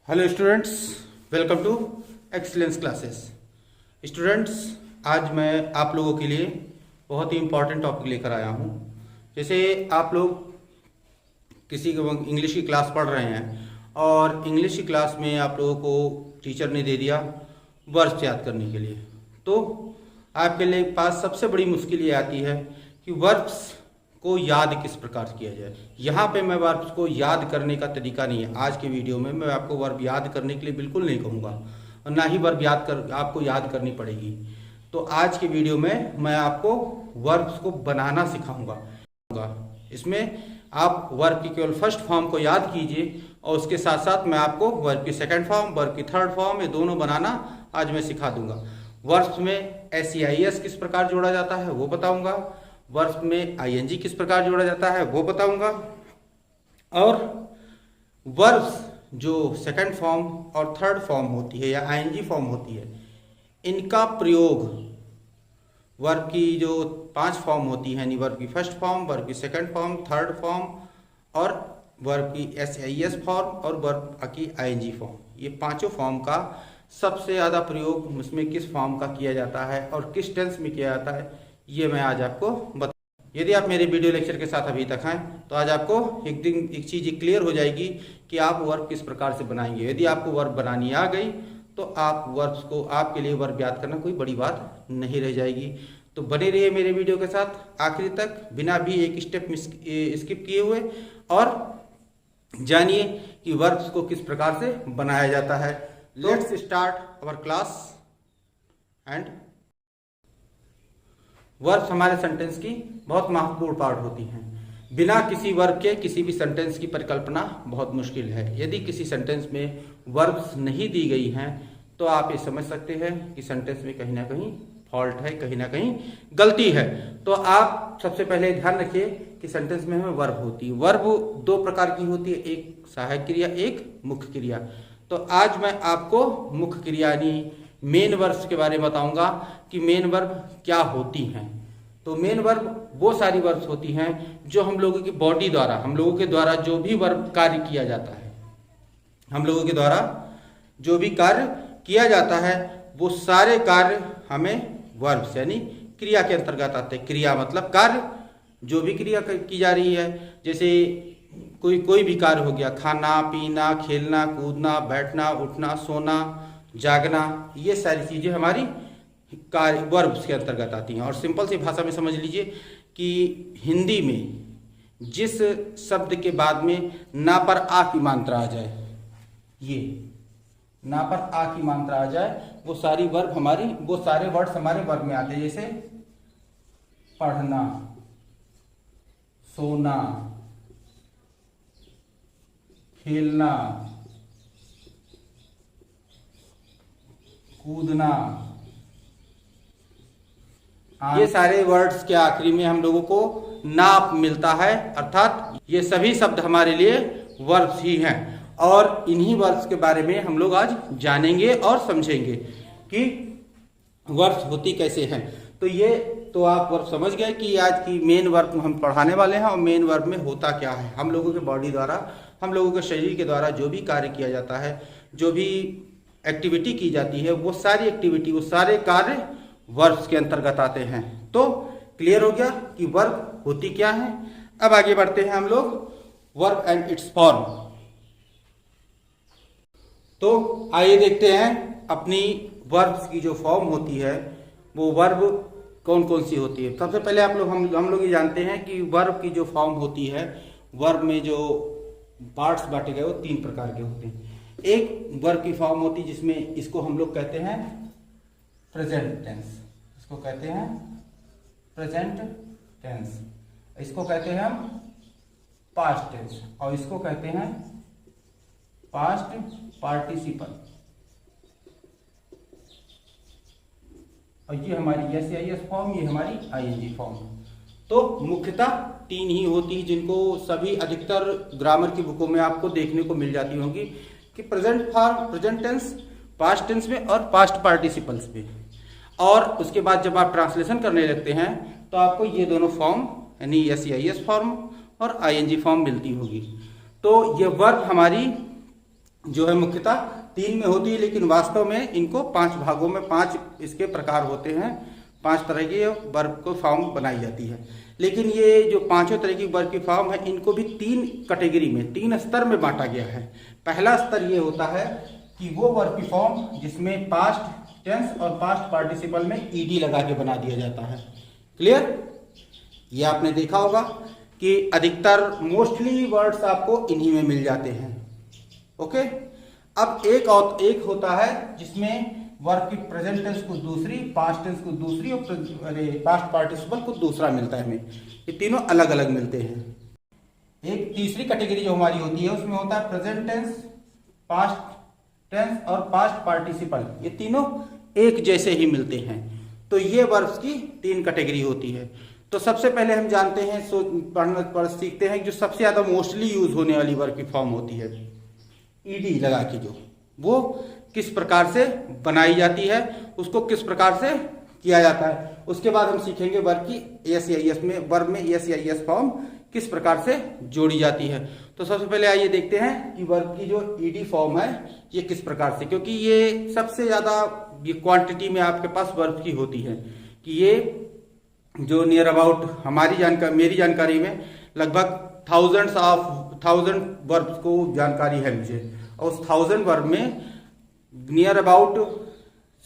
Hello students, welcome to excellence classes. Students, आज मैं आप लोगों के लिए बहुत ही इम्पॉर्टेंट टॉपिक लेकर आया हूँ। जैसे आप लोग किसी इंग्लिश की क्लास पढ़ रहे हैं और इंग्लिश की क्लास में आप लोगों को टीचर ने दे दिया वर्ड्स याद करने के लिए, तो आपके लिए पास सबसे बड़ी मुश्किल ये आती है कि वर्ड्स को याद किस प्रकार किया जाए। यहाँ पे मैं वर्ब्स को याद करने का तरीका नहीं है। आज के वीडियो में मैं आपको वर्ब याद करने के लिए बिल्कुल नहीं कहूँगा और ना ही वर्ब आपको याद करनी पड़ेगी। तो आज के वीडियो में मैं आपको वर्ब्स को बनाना सिखाऊंगा। इसमें आप वर्ब की केवल फर्स्ट फॉर्म को याद कीजिए और उसके साथ साथ मैं आपको वर्ब की सेकेंड फॉर्म, वर्ब की थर्ड फॉर्म, ये दोनों बनाना आज मैं सिखा दूंगा। वर्ब्स में SEIS किस प्रकार जोड़ा जाता है वो बताऊंगा। वर्ब्स में ING किस प्रकार जोड़ा जाता है वो बताऊंगा। और वर्ब्स जो सेकंड फॉर्म और थर्ड फॉर्म होती है या ING फॉर्म होती है, इनका प्रयोग वर्ब की जो 5 फॉर्म होती है, यानी वर्ब की फर्स्ट फॉर्म, वर्ब की सेकंड फॉर्म, थर्ड फॉर्म और वर्ब की SEIS फॉर्म और वर्ब की ING फॉर्म, ये पांचों फॉर्म का सबसे ज़्यादा प्रयोग उसमें किस फॉर्म का किया जाता है और किस टेंस में किया जाता है, ये मैं आज आपको बता। यदि आप मेरे वीडियो लेक्चर के साथ अभी तक हैं तो आज आपको एक चीज़ क्लियर हो जाएगी कि आप वर्ब किस प्रकार से बनाएंगे। यदि आपको वर्ब बनानी आ गई तो आप वर्ब्स को, आपके लिए वर्ब याद करना कोई बड़ी बात नहीं रह जाएगी। तो बने रहिए मेरे वीडियो के साथ आखिरी तक, बिना भी एक स्टेप स्किप किए हुए, और जानिए कि वर्ब्स को किस प्रकार से बनाया जाता है। Let's start our class. And verbs हमारे सेंटेंस की बहुत महत्वपूर्ण पार्ट होती हैं। बिना किसी वर्ब के किसी भी सेंटेंस की परिकल्पना बहुत मुश्किल है। यदि किसी सेंटेंस में वर्ब्स नहीं दी गई हैं तो आप ये समझ सकते हैं कि सेंटेंस में कहीं ना कहीं फॉल्ट है, कहीं ना कहीं गलती है। तो आप सबसे पहले ध्यान रखिए कि सेंटेंस में हमें वर्ब होती है। वर्ब 2 प्रकार की होती है, एक सहायक क्रिया, एक मुख्य क्रिया। तो आज मैं आपको मुख्य क्रिया यानी मेन वर्ब्स के बारे में बताऊंगा कि मेन वर्ब क्या होती हैं। तो मेन वर्ब वो सारी वर्ब्स होती हैं जो हम लोगों की बॉडी द्वारा, हम लोगों के द्वारा जो भी वर्ब कार्य किया जाता है, हम लोगों के द्वारा जो भी कार्य किया जाता है वो सारे कार्य हमें वर्ब्स यानी क्रिया के अंतर्गत आते हैं। क्रिया मतलब कार्य, जो भी क्रिया की जा रही है, जैसे कोई भी कार्य हो गया, खाना पीना, खेलना कूदना, बैठना उठना, सोना जागना, ये सारी चीजें हमारी कार्य वर्ब्स के अंतर्गत आती हैं। और सिंपल सी भाषा में समझ लीजिए कि हिंदी में जिस शब्द के बाद में ना पर आ की मात्रा आ जाए, ये ना पर आ की मात्रा आ जाए, वो सारी वर्ब हमारी, वो सारे वर्ड्स हमारे वर्ब में आते हैं। जैसे पढ़ना, सोना, खेलना, कूदना, ये सारे वर्ड्स के आखिरी में हम लोगों को ना मिलता है, अर्थात ये सभी शब्द हमारे लिए वर्ब्स ही हैं। और इन्हीं वर्ब्स के बारे में हम लोग आज जानेंगे और समझेंगे कि वर्ब्स होती कैसे हैं। तो ये तो आप वर्ब समझ गए कि आज की मेन वर्ब हम पढ़ाने वाले हैं। और मेन वर्ब में होता क्या है, हम लोगों के बॉडी द्वारा, हम लोगों के शरीर के द्वारा जो भी कार्य किया जाता है, जो भी एक्टिविटी की जाती है, वो सारी एक्टिविटी, वो सारे कार्य वर्ब्स के अंतर्गत आते हैं। तो क्लियर हो गया कि वर्ब होती क्या है। अब आगे बढ़ते हैं हम लोग वर्ब एंड इट्स फॉर्म। तो आइए देखते हैं अपनी वर्ब्स की जो फॉर्म होती है वो वर्ब कौन कौन सी होती है। सबसे पहले हम लोग ये जानते हैं कि वर्ब की जो फॉर्म होती है, वर्ब में जो पार्ट्स बांटे गए वो 3 प्रकार के होते हैं। एक वर्ब की फॉर्म होती है जिसमें इसको हम लोग कहते हैं प्रेजेंट टेंस, इसको कहते हैं प्रेजेंट टेंस, इसको कहते हैं हम पास्ट टेंस, और इसको कहते हैं पास्ट पार्टिसिपल। और ये हमारी SEIS फॉर्म, ये हमारी ING फॉर्म। तो मुख्यतः 3 ही होती है जिनको सभी अधिकतर ग्रामर की बुकों में आपको देखने को मिल जाती होंगी कि present form, present tense, past tense में और पास्ट पार्टिसिपल्स में। और उसके बाद जब आप ट्रांसलेशन करने लगते हैं तो आपको ये दोनों फॉर्म यानी SEIS फॉर्म और ING फॉर्म मिलती होगी। तो ये वर्ब हमारी जो है मुख्यतः 3 में होती है, लेकिन वास्तव में इनको 5 भागों में 5 इसके प्रकार होते हैं। 5 तरह की वर्ब को फॉर्म बनाई जाती है। लेकिन ये जो 5 तरह की वर्ब की फॉर्म है, इनको भी 3 कैटेगरी में, 3 स्तर में बांटा गया है। पहला स्तर ये होता है कि वो वर्ब की फॉर्म जिसमें पास्ट टेंस और पास्ट पार्टिसिपल में ईडी लगा के बना दिया जाता है। क्लियर? ये आपने देखा होगा कि अधिकतर मोस्टली वर्ड्स आपको इन्हीं में मिल जाते हैं। ओके, अब एक होता है जिसमें वर्ब की प्रेजेंट टेंस को दूसरी, पास्ट टेंस को दूसरी और पास्ट पार्टिसिपल को दूसरा मिलता है हमें। ये तीनों अलग अलग मिलते हैं। एक तीसरी कैटेगरी जो हमारी होती है उसमें होता है प्रेजेंट टेंस, पास्ट टेंस और पास्ट पार्टिसिपल। ये तीनों एक जैसे ही मिलते हैं। तो ये वर्ब्स की 3 कैटेगरी होती है। तो सबसे पहले हम जानते हैं, सीखते हैं जो सबसे ज्यादा मोस्टली यूज होने वाली वर्ब की फॉर्म होती है ईडी लगा के, जो वो किस प्रकार से बनाई जाती है, उसको किस प्रकार से किया जाता है। उसके बाद हम सीखेंगे वर्ब की एस में, वर्ब में एस फॉर्म किस प्रकार से जोड़ी जाती है। तो सबसे पहले आइए देखते हैं कि वर्ब की जो ईडी फॉर्म है ये किस प्रकार से, क्योंकि ये सबसे ज्यादा ये क्वांटिटी में आपके पास वर्ब की होती है कि ये जो नियर अबाउट मेरी जानकारी में लगभग 1000 वर्ब को जानकारी है मुझे, और उस 1000 वर्ब में नियर अबाउट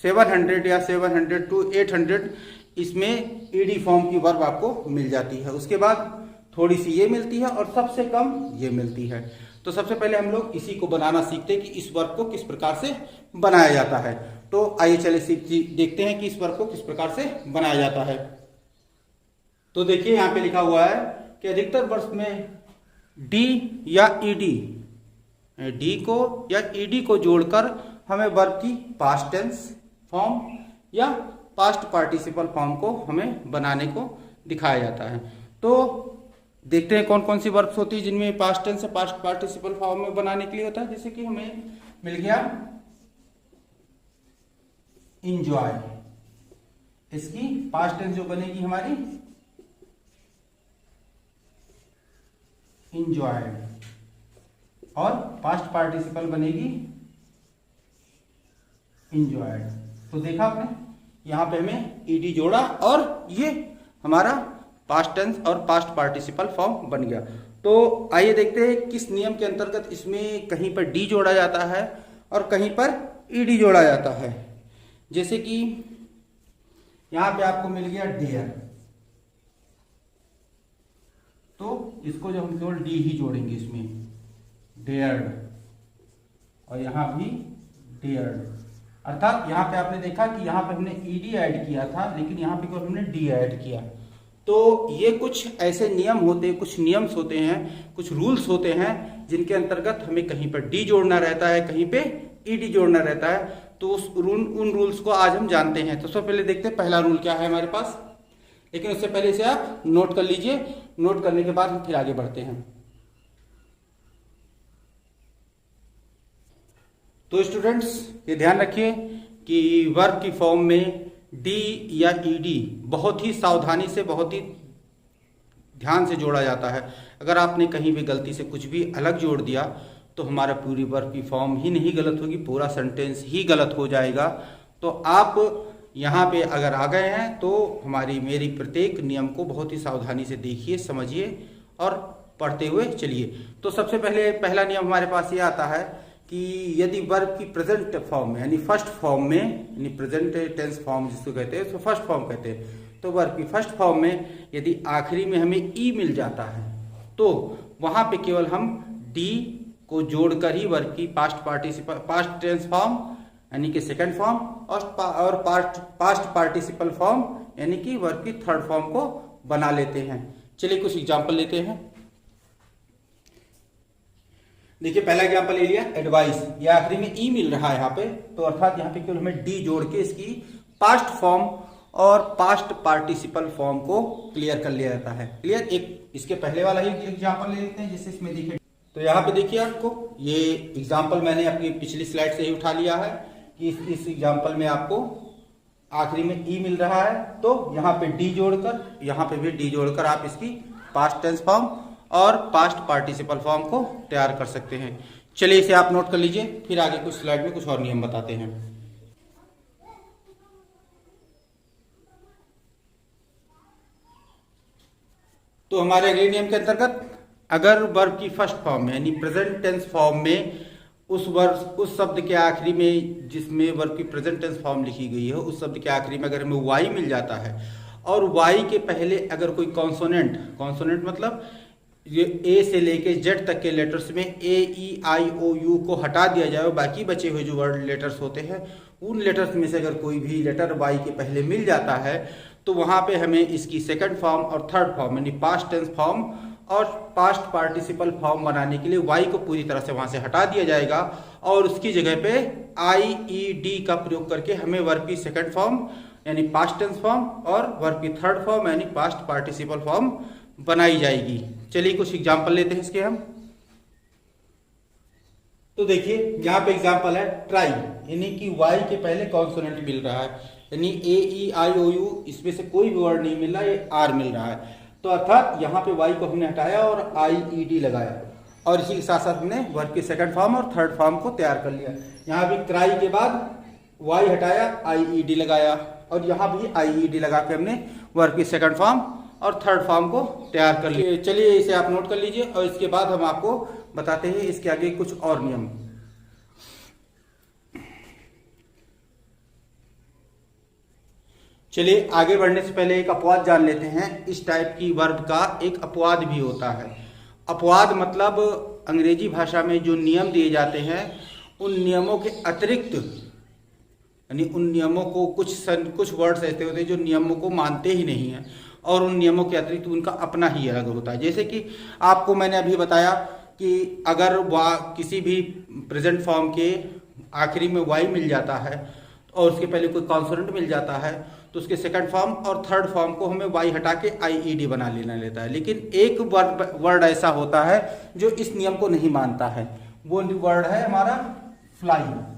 700 या 700 to 800 इसमें ईडी फॉर्म की वर्ब आपको मिल जाती है। उसके बाद थोड़ी सी ये मिलती है और सबसे कम ये मिलती है। तो सबसे पहले हम लोग इसी को बनाना सीखते हैं कि इस वर्ब को किस प्रकार से बनाया जाता है। तो आइए चले देखते हैं कि इस वर्ब को किस प्रकार से बनाया जाता है। तो देखिए यहाँ पे लिखा हुआ है कि अधिकतर वर्ब में डी या ईडी, डी को या ईडी को जोड़कर हमें वर्ब की पास्ट टेंस फॉर्म या पास्ट पार्टिसिपल फॉर्म को हमें बनाने को दिखाया जाता है। तो देखते हैं कौन कौन सी वर्ब्स होती है जिनमें पास्ट टेंस से पास्ट पार्टिसिपल फॉर्म में बनाने के लिए होता है। जैसे कि हमें मिल गया इंजॉय, इसकी पास्ट टेंस जो बनेगी हमारी इंजॉयड, और पास्ट पार्टिसिपल बनेगी इंजॉयड। तो देखा आपने, यहां पे हमें ईडी जोड़ा और ये हमारा पास्ट टेंस और पास्ट पार्टिसिपल फॉर्म बन गया। तो आइए देखते हैं किस नियम के अंतर्गत इसमें कहीं पर डी जोड़ा जाता है और कहीं पर ईडी जोड़ा जाता है। जैसे कि यहां पे आपको मिल गया डेयर, तो इसको जो हम केवल डी ही जोड़ेंगे इसमें, डेयर्ड, और यहां भी डेयर्ड। अर्थात यहां पे आपने देखा कि यहां पे हमने ईडी ऐड किया था, लेकिन यहां पे केवल हमने डी ऐड किया। तो ये कुछ ऐसे नियम होते हैं, कुछ नियम्स होते हैं, कुछ रूल्स होते हैं जिनके अंतर्गत हमें कहीं पर डी जोड़ना रहता है, कहीं पे ईडी जोड़ना रहता है। तो उन रूल्स को आज हम जानते हैं। तो सबसे पहले देखते हैं पहला रूल क्या है हमारे पास, लेकिन उससे पहले इसे आप नोट कर लीजिए। नोट करने के बाद हम फिर आगे बढ़ते हैं। तो स्टूडेंट्स ये ध्यान रखिए कि वर्ब की फॉर्म में डी या ईडी बहुत ही सावधानी से, बहुत ही ध्यान से जोड़ा जाता है। अगर आपने कहीं भी गलती से कुछ भी अलग जोड़ दिया तो हमारा पूरी वर्ब की फॉर्म ही नहीं गलत होगी, पूरा सेंटेंस ही गलत हो जाएगा। तो आप यहाँ पे अगर आ गए हैं तो मेरी प्रत्येक नियम को बहुत ही सावधानी से देखिए, समझिए और पढ़ते हुए चलिए। तो सबसे पहले पहला नियम हमारे पास ये आता है कि यदि वर्ब की प्रेजेंट फॉर्म में, यानी फर्स्ट फॉर्म में, यानी प्रेजेंट टेंस फॉर्म जिसको कहते हैं, उसको फर्स्ट फॉर्म कहते हैं। तो वर्ब की फर्स्ट फॉर्म में यदि आखिरी में हमें ई मिल जाता है तो वहां पे केवल हम डी को जोड़कर ही वर्ब की पास्ट टेंस फॉर्म यानी कि सेकंड फॉर्म और पास्ट पार्टिसिपल फॉर्म यानी कि वर्ब की थर्ड फॉर्म को बना लेते हैं। चलिए कुछ एग्जांपल लेते हैं। देखिए पहला एग्जांपल ले लिया एडवाइस, ये आखिरी में ई मिल रहा है यहाँ पे, तो अर्थात यहाँ पे केवल हमें डी जोड़ के इसकी पास्ट फॉर्म और पास्ट पार्टिसिपल फॉर्म को क्लियर कर लिया जाता है। क्लियर? एक इसके पहले वाला ही एग्जांपल ले लेते हैं जिससे इसमें देखिए। तो यहाँ पे देखिए आपको ये एग्जांपल मैंने अपनी पिछली स्लाइड से ही उठा लिया है कि इस एग्जांपल में आपको आखिरी में ई मिल रहा है, तो यहाँ पे डी जोड़कर, यहाँ पे भी डी जोड़कर आप इसकी पास्ट टेंस फॉर्म और पास्ट पार्टिसिपल फॉर्म को तैयार कर सकते हैं। चलिए इसे आप नोट कर लीजिए, फिर आगे कुछ स्लाइड में कुछ और नियम बताते हैं। तो हमारे अगले नियम के अंतर्गत अगर वर्ब की फर्स्ट फॉर्म में यानी प्रेजेंट टेंस फॉर्म में उस शब्द के आखिरी में जिसमें वर्ब की प्रेजेंट टेंस फॉर्म लिखी गई है उस शब्द के आखिरी में अगर हमें वाई मिल जाता है और वाई के पहले अगर कोई कॉन्सोनेंट मतलब ये ए से लेके जेड तक के लेटर्स में ए ई आई ओ यू को हटा दिया जाए और बाकी बचे हुए जो वर्ड लेटर्स होते हैं उन लेटर्स में से अगर कोई भी लेटर वाई के पहले मिल जाता है तो वहां पे हमें इसकी सेकंड फॉर्म और थर्ड फॉर्म यानी पास्ट टेंस फॉर्म और पास्ट पार्टिसिपल फॉर्म बनाने के लिए वाई को पूरी तरह से वहां से हटा दिया जाएगा और उसकी जगह पे आई ई डी का प्रयोग करके हमें वर्ब की सेकंड फॉर्म यानी पास्ट टेंस फॉर्म और वर्ब की थर्ड फॉर्म यानी पास्ट पार्टिसिपल फॉर्म बनाई जाएगी। चलिए कुछ एग्जाम्पल लेते हैं इसके हम। तो देखिए यहाँ पे एग्जाम्पल है ट्राई, यानी कि वाई के पहले कॉन्सोनेंट मिल रहा है यानी ए ई आई ओ यू, इसमें से कोई भी वर्ड नहीं मिल रहा है, ये आर मिल रहा है। तो अर्थात यहाँ पे वाई को हमने हटाया और आई ई डी लगाया और इसी के साथ साथ हमने वर्ब की सेकंड फॉर्म और थर्ड फॉर्म को तैयार कर लिया। यहाँ भी क्राई के बाद वाई हटाया, आई ई डी लगाया और यहाँ भी आई ई डी लगा के हमने वर्ब की सेकंड फॉर्म और थर्ड फॉर्म को तैयार कर लिए। चलिए इसे आप नोट कर लीजिए और इसके बाद हम आपको बताते हैं इसके आगे कुछ और नियम। चलिए आगे बढ़ने से पहले एक अपवाद जान लेते हैं। इस टाइप की वर्ब का एक अपवाद भी होता है। अपवाद मतलब अंग्रेजी भाषा में जो नियम दिए जाते हैं उन नियमों के अतिरिक्त यानी उन नियमों को कुछ वर्ड्स ऐसे होते हैं जो नियमों को मानते ही नहीं है और उन नियमों के अतिरिक्त उनका अपना ही अलग होता है। जैसे कि आपको मैंने अभी बताया कि अगर किसी भी प्रेजेंट फॉर्म के आखिरी में वाई मिल जाता है और उसके पहले कोई कॉन्सोनेंट मिल जाता है तो उसके सेकंड फॉर्म और थर्ड फॉर्म को हमें वाई हटा के आई ई डी बना लेता है। लेकिन एक वर्ड ऐसा होता है जो इस नियम को नहीं मानता है, वो वर्ड है हमारा फ्लाई।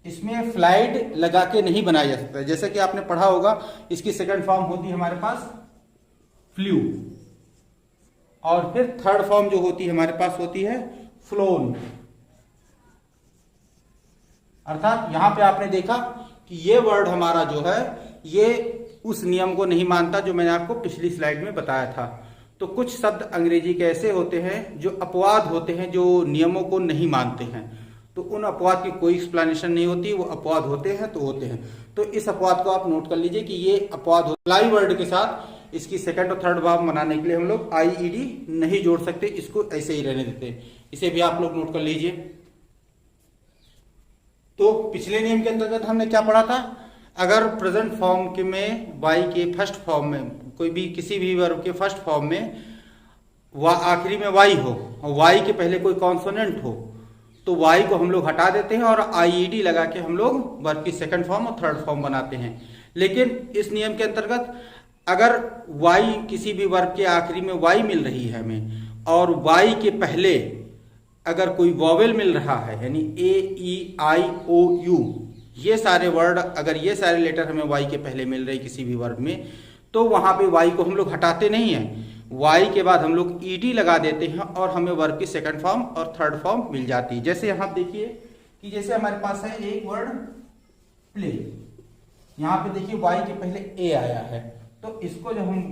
इसमें फ्लाइड लगा के नहीं बनाया जा सकता। जैसे कि आपने पढ़ा होगा इसकी सेकंड फॉर्म होती है हमारे पास फ्लू और फिर थर्ड फॉर्म जो होती है हमारे पास होती है फ्लोन। अर्थात यहां पे आपने देखा कि ये वर्ड हमारा जो है ये उस नियम को नहीं मानता जो मैंने आपको पिछली स्लाइड में बताया था। तो कुछ शब्द अंग्रेजी के ऐसे होते हैं जो अपवाद होते हैं, जो नियमों को नहीं मानते हैं। तो उन अपवाद की कोई एक्सप्लेनेशन नहीं होती, वो अपवाद होते हैं तो होते हैं। तो इस अपवाद को आप नोट कर लीजिए कि ये अपवाद फ्लाई वर्ड के साथ इसकी सेकंड और थर्ड फॉर्म बनाने के लिए हम लोग आई ई डी नहीं जोड़ सकते, इसको ऐसे ही रहने देते हैं। इसे भी आप लोग नोट कर लीजिए। तो पिछले नियम के अंतर्गत हमने क्या पढ़ा था, अगर प्रेजेंट फॉर्म के में वाई के फर्स्ट फॉर्म में कोई भी किसी भी वर्ब के फर्स्ट फॉर्म में आखिरी में वाई हो और वाई के पहले कोई कॉन्सोनेंट हो तो वाई को हम लोग हटा देते हैं और आई ई डी लगा के हम लोग वर्ब की सेकंड फॉर्म और थर्ड फॉर्म बनाते हैं। लेकिन इस नियम के अंतर्गत अगर वाई किसी भी वर्ब के आखिरी में वाई मिल रही है हमें और वाई के पहले अगर कोई वॉवेल मिल रहा है यानी ए ई आई ओ यू, ये सारे वर्ड अगर ये सारे लेटर हमें वाई के पहले मिल रहे किसी भी वर्ब में तो वहां पे वाई को हम लोग हटाते नहीं हैं। वाई के बाद हम लोग ई डी लगा देते हैं और हमें वर्ब की सेकंड फॉर्म और थर्ड फॉर्म मिल जाती है। जैसे यहां देखिए कि जैसे हमारे पास है एक वर्ड प्ले, यहां पे देखिए वाई के पहले ए आया है तो इसको जब हम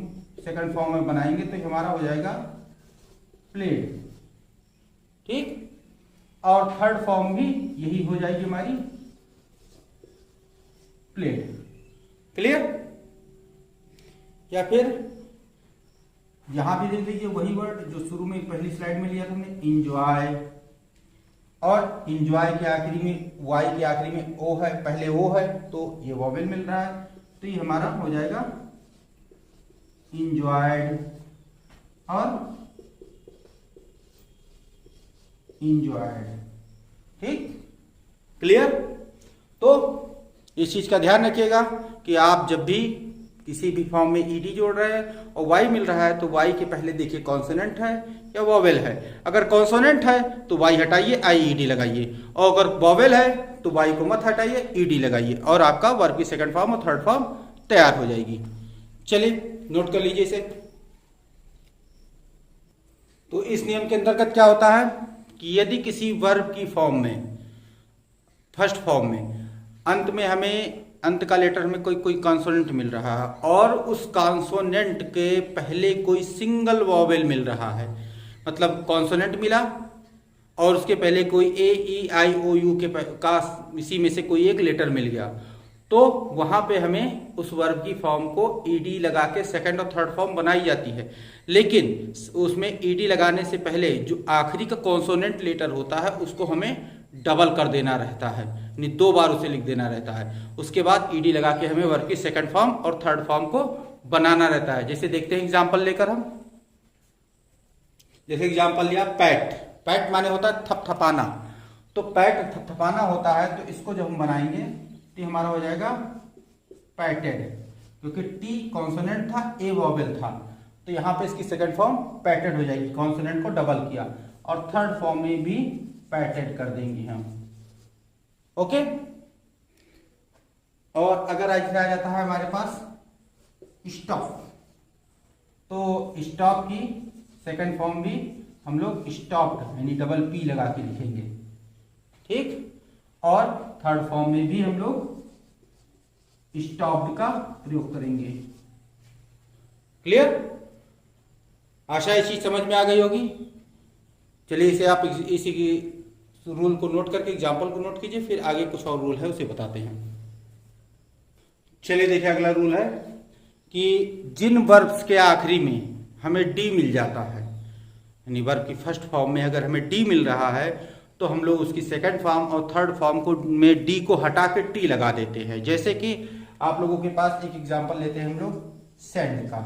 सेकंड फॉर्म में बनाएंगे तो हमारा हो जाएगा प्लेड, ठीक। और थर्ड फॉर्म भी यही हो जाएगी हमारी प्लेड। क्लियर? या फिर यहां भी देख लीजिए वही वर्ड जो शुरू में पहली स्लाइड में लिया था हमने, इंजॉय, और इंजॉय के आखिरी में वाई के आखिरी में ओ है, पहले ओ है तो ये वॉवेल मिल रहा है तो ये हमारा हो जाएगा इंजॉयड और इंजॉयड, ठीक। क्लियर? तो इस चीज का ध्यान रखिएगा कि आप जब भी किसी भी फॉर्म में ईडी जोड़ रहे हैं और वाई मिल रहा है तो वाई के पहले देखिए कॉन्सोनेंट है या वॉवेल है। अगर कॉन्सोनेंट है तो वाई हटाइए, आई ई डी लगाइए, और अगर वॉवेल है तो वाई को मत हटाइए, ई डी लगाइए और आपका वर्ब की सेकंड फॉर्म और थर्ड फॉर्म तैयार हो जाएगी। चलिए नोट कर लीजिए इसे। तो इस नियम के अंतर्गत क्या होता है कि यदि किसी वर्ब की फॉर्म में, फर्स्ट फॉर्म में, अंत में हमें, अंत का लेटर में कोई कॉन्सोनेंट मिल रहा है और उस कॉन्सोनेंट के पहले कोई सिंगल वॉवेल मिल रहा है, मतलब कॉन्सोनेंट मिला और उसके पहले कोई ए ई आई ओ यू के का इसी में से कोई एक लेटर मिल गया, तो वहां पे हमें उस वर्ब की फॉर्म को ईडी लगा के सेकंड और थर्ड फॉर्म बनाई जाती है। लेकिन उसमें ईडी लगाने से पहले जो आखिरी का कॉन्सोनेंट लेटर होता है उसको हमें डबल कर देना रहता है, यानी 2 बार उसे लिख देना रहता है। उसके बाद ईडी लगा के हमें वर्ब की सेकंड फॉर्म और थर्ड फॉर्म को बनाना रहता है। जैसे देखते हैं एग्जाम्पल लेकर हम, जैसे एग्जाम्पल लिया पैट, पैट माने होता है थपथपाना, तो पैट थपथपाना होता है, तो इसको जब हम बनाएंगे तो हमारा हो जाएगा पैटेड, क्योंकि टी कॉन्सोनेंट था, ए वॉवेल था, तो यहाँ पे इसकी सेकंड फॉर्म पैटेड हो जाएगी, कॉन्सोनेंट को डबल किया, और थर्ड फॉर्म में भी पैटेड कर देंगे हम। ओके, और अगर ऐसे आ जाता है हमारे पास स्टॉप, तो स्टॉप की सेकंड फॉर्म भी हम लोग स्टॉप्ड यानी डबल पी लगा के लिखेंगे, ठीक, और थर्ड फॉर्म में भी हम लोग स्टॉप्ड का प्रयोग करेंगे। क्लियर? आशा ये चीज समझ में आ गई होगी। चलिए इसे आप इसी की रूल को नोट करके, एग्जाम्पल को नोट कीजिए, फिर आगे कुछ और रूल है उसे बताते हैं। चलिए देखिए, अगला रूल है कि जिन वर्ब्स के आखिरी में हमें डी मिल जाता है, यानी वर्ब की फर्स्ट फॉर्म में अगर हमें डी मिल रहा है तो हम लोग उसकी सेकंड फॉर्म और थर्ड फॉर्म को में डी को हटा के टी लगा देते हैं। जैसे कि आप लोगों के पास एक एग्जांपल लेते हैं हम लोग सेंट का,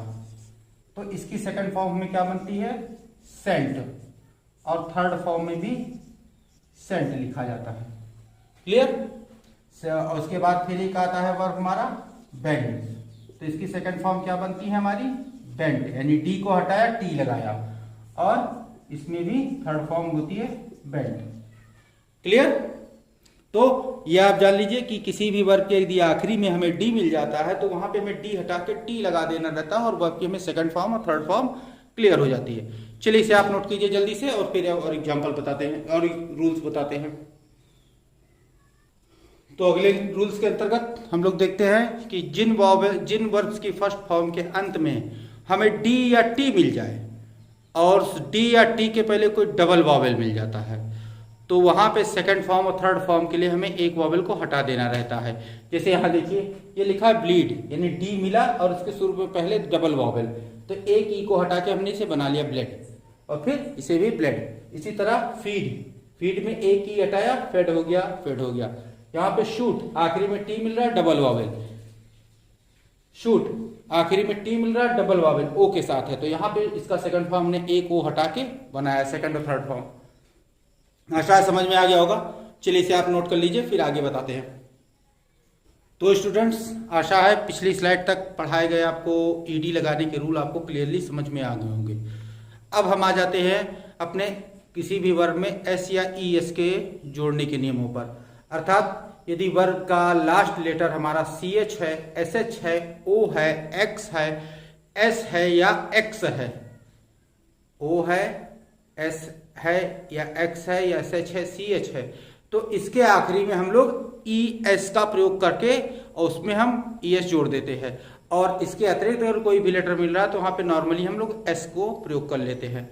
तो इसकी सेकंड फॉर्म में क्या बनती है, सेंट, और थर्ड फॉर्म में भी सेंट लिखा जाता है। क्लियर? और उसके बाद फिर एक आता है वर्ब हमारा बेंड, तो इसकी सेकंड फॉर्म क्या बनती है हमारी, बेंड, यानी डी को हटाया टी लगाया, और इसमें भी थर्ड फॉर्म होती है बेंड। क्लियर? तो ये आप जान लीजिए कि किसी भी वर्ब के यदि आखिरी में हमें डी मिल जाता है तो वहां पे हमें डी हटा के टी लगा देना रहता है और वर्ब की हमें सेकंड फॉर्म और थर्ड फॉर्म क्लियर हो जाती है। चलिए इसे आप नोट कीजिए जल्दी से, और फिर और एग्जांपल बताते हैं और रूल्स बताते हैं। तो अगले रूल्स के अंतर्गत हम लोग देखते हैं कि जिन वर्ब्स की फर्स्ट फॉर्म के अंत में हमें डी या टी मिल जाए और डी या टी के पहले कोई डबल वॉवेल मिल जाता है, तो वहां पे सेकंड फॉर्म और थर्ड फॉर्म के लिए हमें एक वॉवेल को हटा देना रहता है। जैसे यहाँ देखिए, ये लिखा है ब्लीड, यानी डी मिला और उसके शुरू में पहले डबल वॉवेल, तो एक ई को हटा के हमने इसे बना लिया ब्लेड, और फिर इसे भी ब्लेड। इसी तरह फीड, फीड में एक ई हटाया, फेड हो गया, फेड हो गया। यहाँ पे शूट, आखिरी में टी मिल रहा है, डबल वॉवेल, शूट, आखिरी में टी मिल रहा है, डबल वॉवेल ओ के साथ है, तो यहाँ पे इसका सेकंड फॉर्म हमने एक ओ हटा के बनाया, सेकंड और थर्ड फॉर्म। आशा समझ में आ गया होगा। चलिए इसे आप नोट कर लीजिए, फिर आगे बताते हैं। तो स्टूडेंट्स, आशा है पिछली स्लाइड तक पढ़ाए गए आपको ईडी लगाने के रूल आपको क्लियरली समझ में आ गए होंगे। अब हम आ जाते हैं अपने किसी भी वर्ब में एस या ई एस के जोड़ने के नियमों पर। अर्थात यदि वर्ब का लास्ट लेटर हमारा सी एच है, एस एच है, ओ है, एक्स है, एस है या एक्स है, ओ है, एस है या एक्स है या एस एच है, सी एच है, तो इसके आखिरी में हम लोग ई एस का प्रयोग करके और उसमें हम ई एस जोड़ देते हैं। और इसके अतिरिक्त अगर कोई भी लेटर मिल रहा है तो वहां पे नॉर्मली हम लोग एस को प्रयोग कर लेते हैं।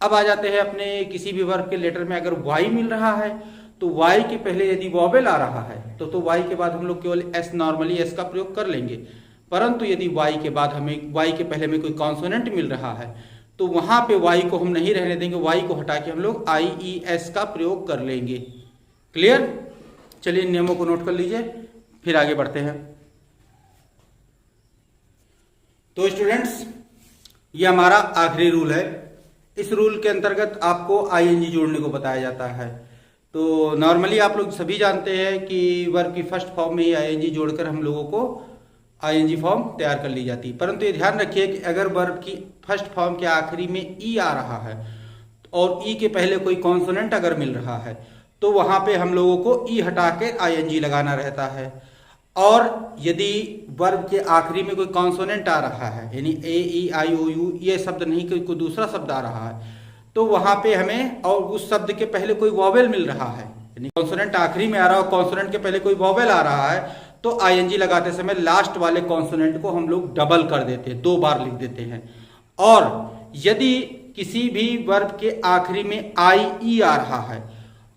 अब आ जाते हैं अपने किसी भी वर्ब के लेटर में अगर वाई मिल रहा है तो वाई के पहले यदि वॉवेल आ रहा है तो वाई के बाद हम लोग केवल एस, नॉर्मली एस का प्रयोग कर लेंगे। परंतु यदि वाई के बाद हमें, वाई के पहले में कोई कॉन्सोनेंट मिल रहा है तो वहां पे वाई को हम नहीं रहने देंगे, वाई को हटा के हम लोग आई ई एस का प्रयोग कर लेंगे। क्लियर? चलिए इन नियमों को नोट कर लीजिए, फिर आगे बढ़ते हैं। तो स्टूडेंट्स, ये हमारा आखिरी रूल है। इस रूल के अंतर्गत आपको आईएनजी जोड़ने को बताया जाता है। तो नॉर्मली आप लोग सभी जानते हैं कि वर्ब की फर्स्ट फॉर्म में ही आईएनजी जोड़कर हम लोगों को आईएनजी फॉर्म तैयार कर ली जाती है। परंतु ये ध्यान रखिए कि अगर वर्ब की फर्स्ट फॉर्म के आखिरी में ई आ रहा है और ई के पहले कोई कॉन्सोनेंट अगर मिल रहा है तो वहां पे हम लोगों को ई हटा के आईएनजी लगाना रहता है। और यदि वर्ब के आखिरी में कोई कॉन्सोनेंट आ रहा है, यानी ए ई आई ओ यू, ये शब्द नहीं कोई दूसरा शब्द आ रहा है, तो वहां पे हमें और उस शब्द के पहले कोई वॉवेल मिल रहा है, यानी कॉन्सोनेंट आखिरी में आ रहा है, कॉन्सोनेंट के पहले कोई वॉवेल आ रहा है, तो आईएनजी लगाते समय लास्ट वाले कॉन्सोनेंट को हम लोग डबल कर देते हैं, 2 बार लिख देते हैं। और यदि किसी भी वर्ब के आखिरी में आई ई आ रहा है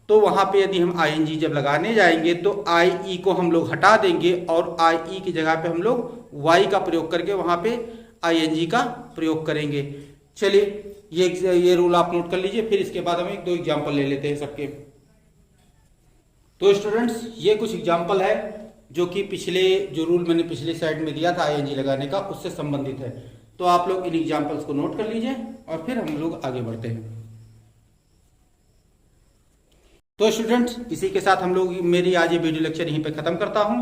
तो वहां पे यदि हम आईएनजी जब लगाने जाएंगे तो आई ई को हम लोग हटा देंगे और आई ई की जगह पे हम लोग वाई का प्रयोग करके वहां पे आईएनजी का प्रयोग करेंगे। चलिए ये रूल आप नोट कर लीजिए, फिर इसके बाद हम 1-2 एग्जाम्पल ले लेते हैं सबके। तो स्टूडेंट्स ये कुछ एग्जाम्पल है जो कि पिछले जो रूल मैंने पिछले स्लाइड में दिया था आईएनजी लगाने का उससे संबंधित है। तो आप लोग इन एग्जाम्पल्स को नोट कर लीजिए और फिर हम लोग आगे बढ़ते हैं। तो स्टूडेंट्स इसी के साथ हम लोग मेरी आज ये वीडियो लेक्चर यहीं पे खत्म करता हूं।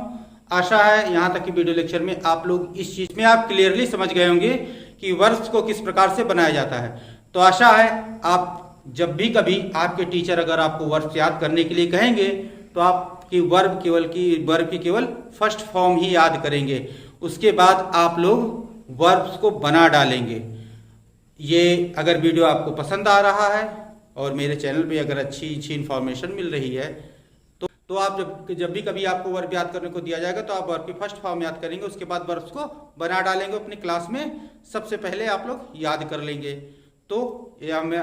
आशा है यहां तक की वीडियो लेक्चर में आप लोग इस चीज में आप क्लियरली समझ गए होंगे कि वर्ब्स को किस प्रकार से बनाया जाता है। तो आशा है आप जब भी कभी आपके टीचर अगर आपको वर्ब्स याद करने के लिए कहेंगे तो आपकी वर्ब की केवल फर्स्ट फॉर्म ही याद करेंगे, उसके बाद आप लोग वर्ब्स को बना डालेंगे। ये अगर वीडियो आपको पसंद आ रहा है और मेरे चैनल पे अगर अच्छी इन्फॉर्मेशन मिल रही है तो आप जब भी कभी आपको वर्ब याद करने को दिया जाएगा तो आप वर्ब की फर्स्ट फॉर्म याद करेंगे, उसके बाद वर्ब्स को बना डालेंगे अपनी क्लास में, सबसे पहले आप लोग याद कर लेंगे। तो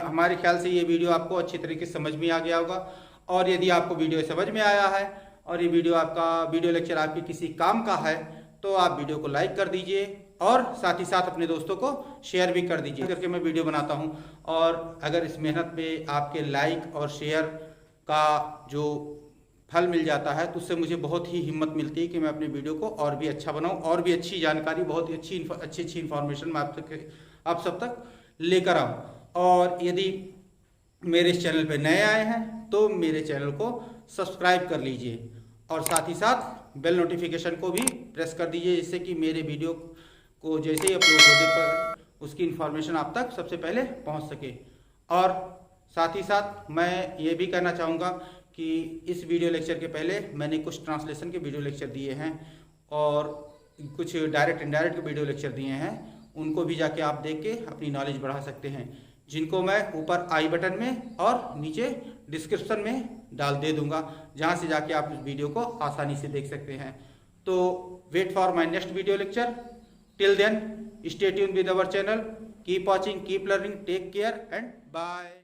हमारे ख्याल से ये वीडियो आपको अच्छी तरीके से समझ में आ गया होगा। और यदि आपको वीडियो समझ में आया है और ये वीडियो लेक्चर आपके किसी काम का है तो आप वीडियो को लाइक कर दीजिए और साथ ही साथ अपने दोस्तों को शेयर भी कर दीजिए करके मैं वीडियो बनाता हूं। और अगर इस मेहनत में आपके लाइक और शेयर का जो फल मिल जाता है तो उससे मुझे बहुत ही हिम्मत मिलती है कि मैं अपने वीडियो को और भी अच्छा बनाऊं और भी अच्छी जानकारी, बहुत ही अच्छी इन्फॉर्मेशन मैं आप सब तक लेकर आऊं। और यदि मेरे इस चैनल पे नए आए हैं तो मेरे चैनल को सब्सक्राइब कर लीजिए और साथ ही साथ बेल नोटिफिकेशन को भी प्रेस कर दीजिए, जिससे कि मेरे वीडियो को जैसे ही अपलोड होने पर उसकी इन्फॉर्मेशन आप तक सबसे पहले पहुंच सके। और साथ ही साथ मैं ये भी कहना चाहूँगा कि इस वीडियो लेक्चर के पहले मैंने कुछ ट्रांसलेशन के वीडियो लेक्चर दिए हैं और कुछ डायरेक्ट इनडायरेक्ट वीडियो लेक्चर दिए हैं, उनको भी जाके आप देख के अपनी नॉलेज बढ़ा सकते हैं, जिनको मैं ऊपर आई बटन में और नीचे डिस्क्रिप्शन में डाल दे दूंगा, जहां से जाके आप इस वीडियो को आसानी से देख सकते हैं। तो wait for my next video lecture. Till then stay tuned with our channel, keep watching, keep learning, take care and bye.